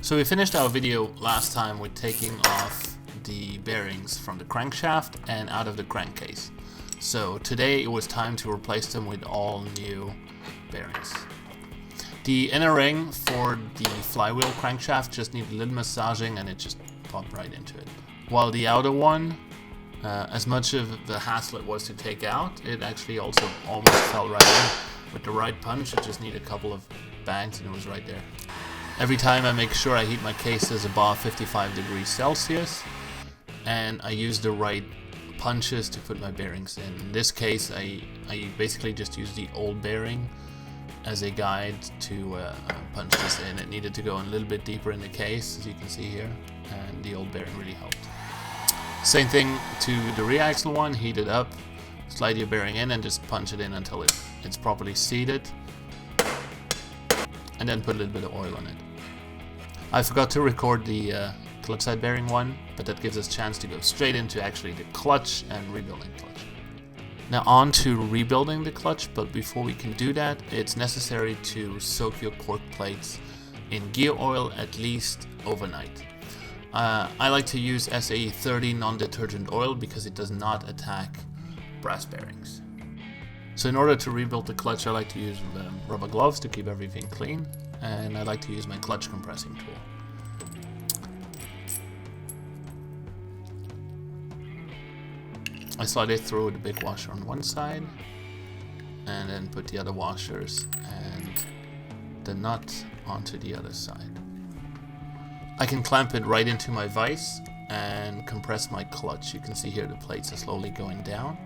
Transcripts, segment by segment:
So we finished our video last time with taking off the bearings from the crankshaft and out of the crankcase. So today it was time to replace them with all new bearings. The inner ring for the flywheel crankshaft just needed a little massaging and it just popped right into it. While the outer one, as much of the hassle it was to take out, it actually also almost fell right in. With the right punch, it just needed a couple of bangs and it was right there. Every time I make sure I heat my cases above 55 degrees Celsius, and I use the right punches to put my bearings in. In this case, I basically just use the old bearing as a guide to punch this in. It needed to go a little bit deeper in the case, as you can see here, and the old bearing really helped. Same thing to the rear axle one, heat it up, slide your bearing in and just punch it in until it's properly seated, and then put a little bit of oil on it. I forgot to record the clutch side bearing one, but that gives us a chance to go straight into actually the clutch and rebuilding clutch. Now on to rebuilding the clutch, but before we can do that, it's necessary to soak your cork plates in gear oil at least overnight. I like to use SAE 30 non-detergent oil because it does not attack brass bearings. So in order to rebuild the clutch, I like to use rubber gloves to keep everything clean, and I like to use my clutch compressing tool. I slide it through the big washer on one side and then put the other washers and the nut onto the other side. I can clamp it right into my vise and compress my clutch. You can see here the plates are slowly going down.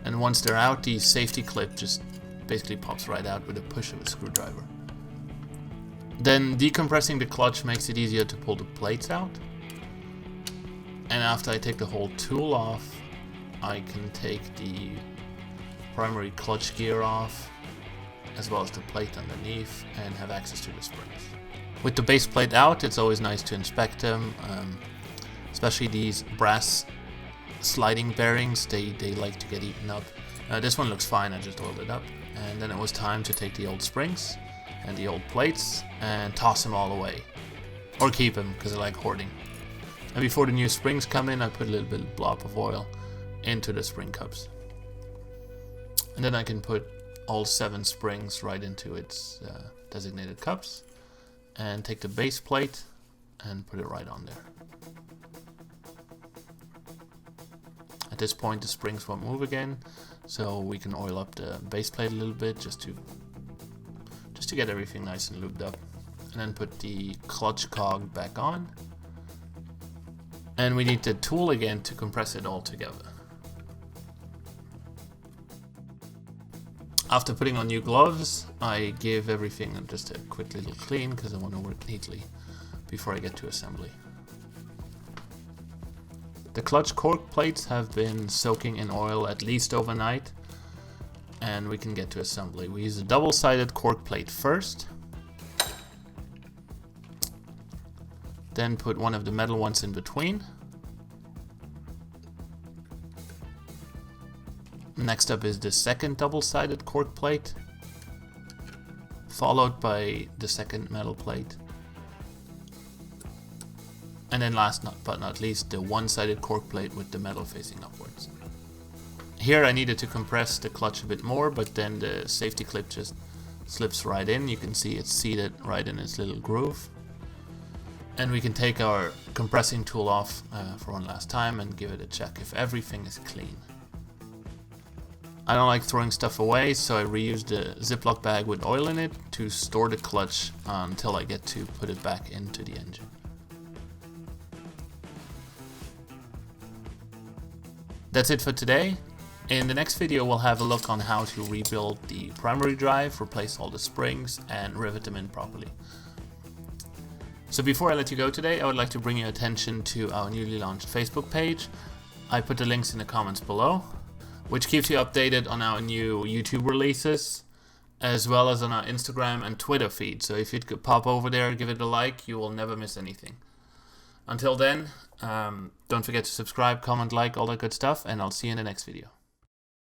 And once they're out, the safety clip just basically pops right out with a push of a screwdriver. Then decompressing the clutch makes it easier to pull the plates out. And after I take the whole tool off, I can take the primary clutch gear off, as well as the plate underneath, and have access to the springs. With the base plate out, it's always nice to inspect them, especially these brass sliding bearings, they like to get eaten up. This one looks fine, I just oiled it up. And then it was time to take the old springs and the old plates and toss them all away. Or keep them, because I like hoarding. And before the new springs come in, I put a little bit of blob of oil into the spring cups. And then I can put all 7 springs right into its designated cups and take the base plate and put it right on there. At this point the springs won't move again, so we can oil up the base plate a little bit just to get everything nice and lubed up. And then put the clutch cog back on. And we need the tool again to compress it all together. After putting on new gloves, I give everything just a quick little clean because I want to work neatly before I get to assembly. The clutch cork plates have been soaking in oil at least overnight, and we can get to assembly. We use a double-sided cork plate first, then put one of the metal ones in between. Next up is the second double-sided cork plate, followed by the second metal plate. And then last but not least, the one-sided cork plate with the metal facing upwards. Here I needed to compress the clutch a bit more, but then the safety clip just slips right in. You can see it's seated right in its little groove. And we can take our compressing tool off for one last time and give it a check if everything is clean. I don't like throwing stuff away, so I reuse the Ziploc bag with oil in it to store the clutch until I get to put it back into the engine. That's it for today. In the next video we'll have a look on how to rebuild the primary drive, replace all the springs and rivet them in properly. So before I let you go today, I would like to bring your attention to our newly launched Facebook page. I put the links in the comments below, which keeps you updated on our new YouTube releases, as well as on our Instagram and Twitter feed. So if you could pop over there, give it a like, you will never miss anything. Until then, don't forget to subscribe, comment, like, all that good stuff, and I'll see you in the next video.